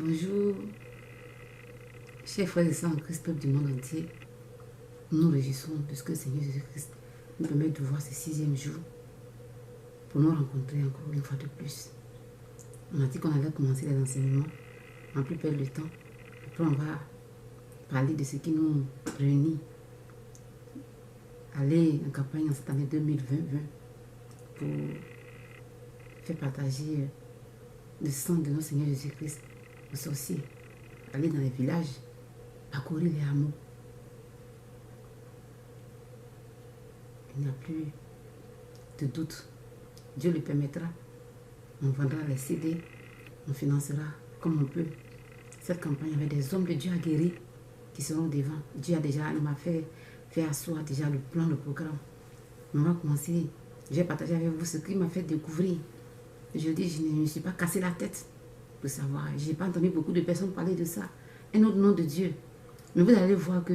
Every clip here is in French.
Bonjour, chers frères et sœurs en Christ, peuple du monde entier. Nous nous réjouissons puisque le Seigneur Jésus-Christ nous permet de voir ce 6e jour pour nous rencontrer encore une fois de plus. On a dit qu'on allait commencer les enseignements, en plus perdre le temps. Après, on va parler de ce qui nous réunit. Aller en campagne en cette année 2020 pour faire partager le sang de notre Seigneur Jésus-Christ aux sorciers. Aller dans les villages, parcourir les hameaux. Il n'y a plus de doute. Dieu le permettra. On vendra les CD, on financera comme on peut cette campagne avec des hommes de Dieu aguerris qui seront devant. Dieu a déjà, il m'a fait asseoir déjà le plan, le programme. On va commencer. Je vais partager avec vous ce qu'il m'a fait découvrir. Je dis, je ne me suis pas cassé la tête pour savoir. Je n'ai pas entendu beaucoup de personnes parler de ça. Un autre nom de Dieu. Mais vous allez voir que,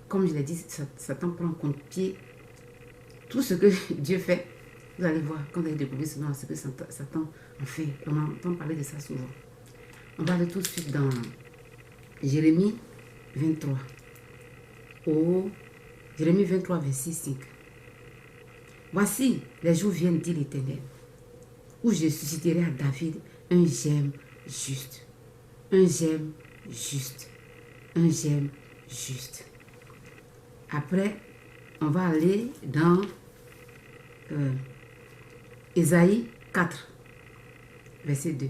comme je l'ai dit, Satan prend contre pied tout ce que Dieu fait. Vous allez voir, quand vous allez découvrir ce que Satan en fait. On entend parler de ça souvent. On va aller tout de suite dans Jérémie 23. Jérémie 23, verset 5. Voici, les jours viennent, dit l'Éternel, où je susciterai à David un gemme juste. Un gemme juste. Un gemme juste. Après, on va aller dans Ésaïe 4, verset 2.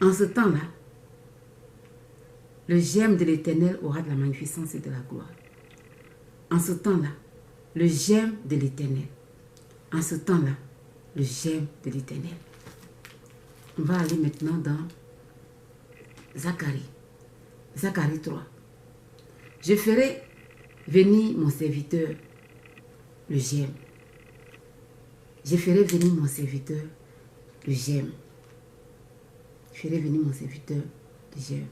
En ce temps-là, le gemme de l'Éternel aura de la magnificence et de la gloire. En ce temps-là, le gemme de l'Éternel. En ce temps-là, le gemme de l'Éternel. On va aller maintenant dans Zacharie. Zacharie 3. Je ferai venir mon serviteur, le gemme. Je ferai venir mon serviteur, le gemme. Je ferai venir mon serviteur, le gemme.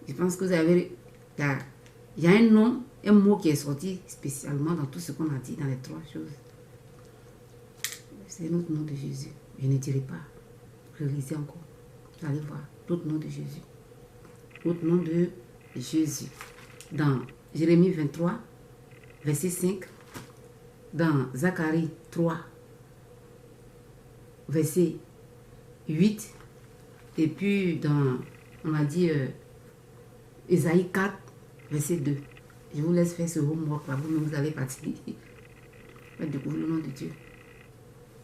Je pense que vous avez... Il y a un nom, un mot qui est sorti spécialement dans tout ce qu'on a dit, dans les 3 choses. C'est notre nom de Jésus. Je ne dirai pas. Relisez encore. Vous allez voir. L'autre nom de Jésus. L'autre nom de Jésus. Dans Jérémie 23, verset 5. Dans Zacharie 3, verset 8. Et puis dans, on a dit, Ésaïe 4, verset 2. Je vous laisse faire ce homework là. Vous-même, vous allez partir. Vous allez découvrir le nom de Dieu.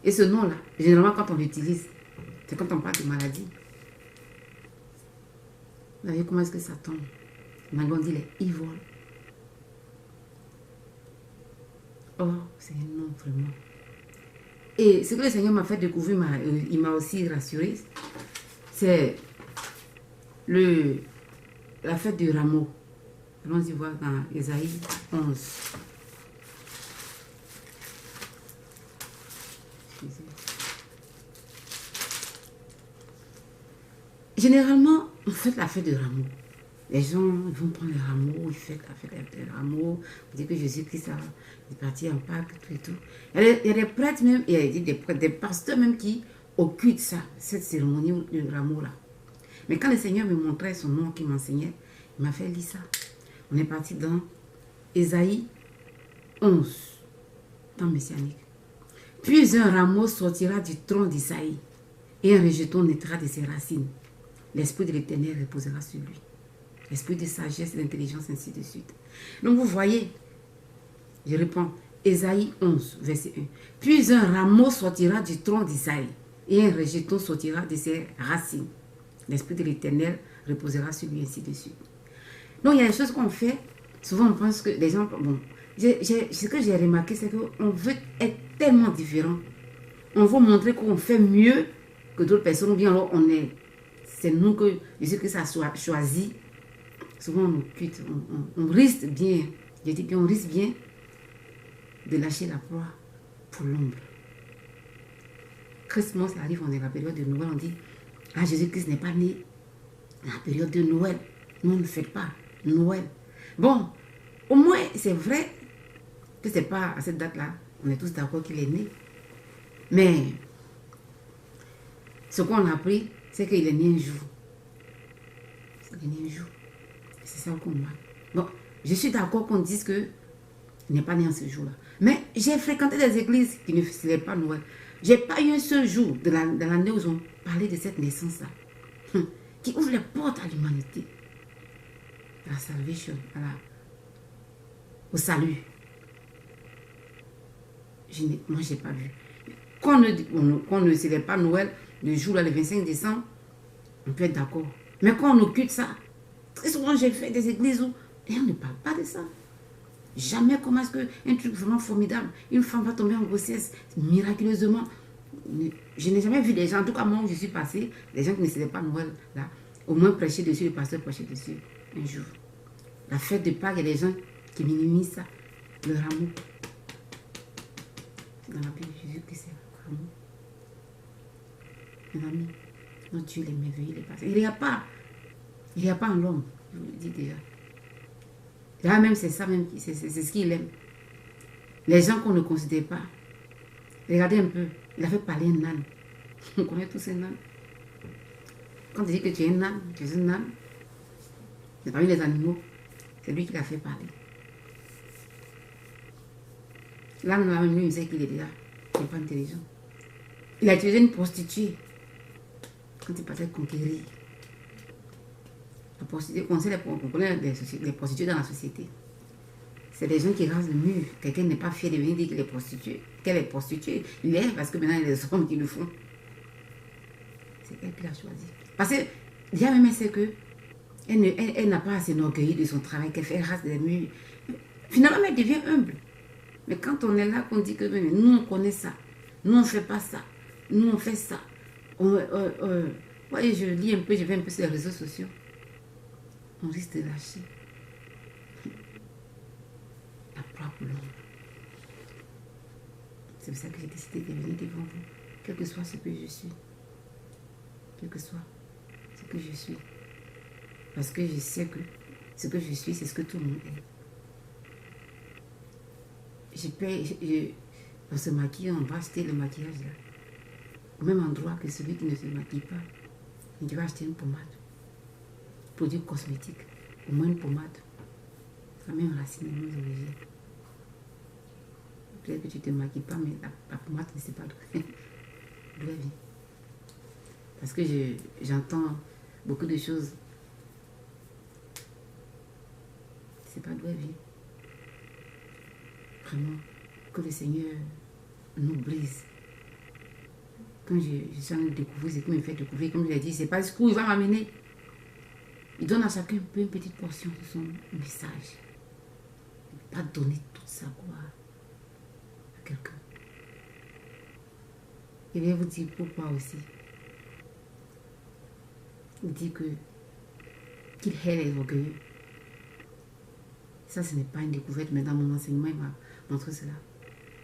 Et ce nom-là, généralement, quand on l'utilise, c'est quand on parle de maladie. Vous voyez comment est-ce que ça tombe? On dit les evil. Oh, c'est un nom vraiment. Et ce que le Seigneur m'a fait découvrir, il m'a aussi rassuré, c'est la fête du rameau. Allons y voir dans Ésaïe 11. Généralement, on fait la fête du rameau. Les gens vont prendre le rameau, ils font la fête du rameau. On dit que Jésus-Christ est parti en Pâques, tout et tout. Il y a des prêtres même, il y a des pasteurs même qui occultent ça, cette cérémonie du rameau-là. Mais quand le Seigneur me montrait son nom, qui m'enseignait, il m'a fait lire ça. On est parti dans Ésaïe 11, temps messianique. Puis un rameau sortira du tronc d'Isaïe, et un rejeton naîtra de ses racines. L'esprit de l'Éternel reposera sur lui. L'esprit de sagesse et d'intelligence, ainsi de suite. Donc vous voyez, je réponds, Ésaïe 11, verset 1. Puis un rameau sortira du tronc d'Isaïe, et un rejeton sortira de ses racines. L'esprit de l'Éternel reposera sur lui, ainsi de suite. Donc il y a des choses qu'on fait, souvent on pense que les gens... Bon, ce que j'ai remarqué, c'est qu'on veut être tellement différent. On veut montrer qu'on fait mieux que d'autres personnes, ou bien alors c'est nous que Jésus-Christ a choisi. Souvent on occulte, on risque bien, je dis bien, on risque bien de lâcher la proie pour l'ombre. Christmas arrive, on est dans la période de Noël, on dit, ah, Jésus-Christ n'est pas né dans la période de Noël. Nous ne faites pas Noël. Bon, au moins c'est vrai que c'est pas à cette date-là, on est tous d'accord qu'il est né. Mais ce qu'on a appris, c'est qu'il est né un jour. Il est né un jour. C'est ça qu'on marque. Bon, je suis d'accord qu'on dise qu'il n'est pas né en ce jour-là. Mais j'ai fréquenté des églises qui ne célèbrent pas Noël. Je n'ai pas eu un seul jour de l'année où ils ont parlé de cette naissance-là. Qui ouvre les portes à l'humanité. À la salvation, au salut. Moi, je n'ai pas vu. Qu'on ne célèbre pas Noël, le jour-là, le 25 décembre, on peut être d'accord. Mais quand on occulte ça, très souvent, j'ai fait des églises où et on ne parle pas de ça. Jamais comment est-ce qu'un truc vraiment formidable, une femme va tomber en grossesse miraculeusement. Je n'ai jamais vu des gens, en tout cas moi où je suis passée, des gens qui ne célèbrent pas Noël, là, au moins prêcher dessus, le pasteur prêcher dessus un jour. La fête de Pâques, il y a des gens qui minimisent ça, le rameau. Dans la Bible, Jésus que c'est le rameau. Mes amis, notre Dieu, il est merveilleux, il est passé. Il n'y a pas en l'homme, je vous le dis déjà. Là même, c'est ça même, c'est ce qu'il aime. Les gens qu'on ne considère pas. Regardez un peu, il a fait parler un âne. On connaît tous un âne. Quand tu dis que tu es un âne, tu es un âne. C'est parmi les animaux. C'est lui qui l'a fait parler. L'âne, même lui, il sait qu'il est déjà. Il n'est pas intelligent. Il a utilisé une prostituée. Quand il partait conquérir. La prostituée, on connaît les prostituées dans la société. C'est des gens qui rasent le mur. Quelqu'un n'est pas fier de venir dire qu'il est prostitué. Qu'elle est prostituée. Il est parce que maintenant il y a des hommes qui le font. C'est elle qui l'a choisi. Parce que déjà même elle sait que elle n'a pas à s'enorgueillir de son travail qu'elle fait, elle rase des murs. Finalement elle devient humble. Mais quand on est là, qu'on dit que nous on connaît ça, nous on ne fait pas ça, nous on fait ça. Voyez, je lis un peu, je vais un peu sur les réseaux sociaux. On risque de lâcher la proie pour l'ombre. C'est pour ça que j'ai décidé de venir devant vous, quel que soit ce que je suis. Quel que soit ce que je suis. Parce que je sais que ce que je suis, c'est ce que tout le monde est. On se maquille, on va acheter le maquillage là. Au même endroit que celui qui ne se maquille pas. Et tu vas acheter une pommade. Produit cosmétique. Au moins une pommade. La même racine, la même origine. Peut-être que tu ne te maquilles pas, mais la pommade ne sait pas d'où elle vient. Parce que j'entends beaucoup de choses. Je ne sais pas d'où elle vient. Vraiment, que le Seigneur nous brise. Quand je suis en train de découvrir ce qu'il me fait découvrir, comme je l'ai dit, c'est pas ce qu'il va m'amener. Il donne à chacun une petite portion de son message. Il ne va pas donner toute sa gloire à quelqu'un. Je vais vous dire pourquoi aussi. Il dit qu'il hait les orgueilleux. Ça, ce n'est pas une découverte, mais dans mon enseignement, il m'a montré cela.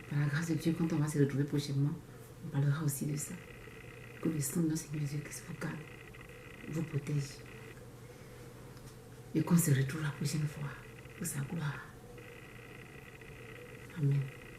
Par la grâce de Dieu, quand on va se retrouver prochainement, on parlera aussi de ça. Que le sang de notre Seigneur Jésus-Christ vous garde, vous protège. Et qu'on se retrouve la prochaine fois pour sa gloire. Amen.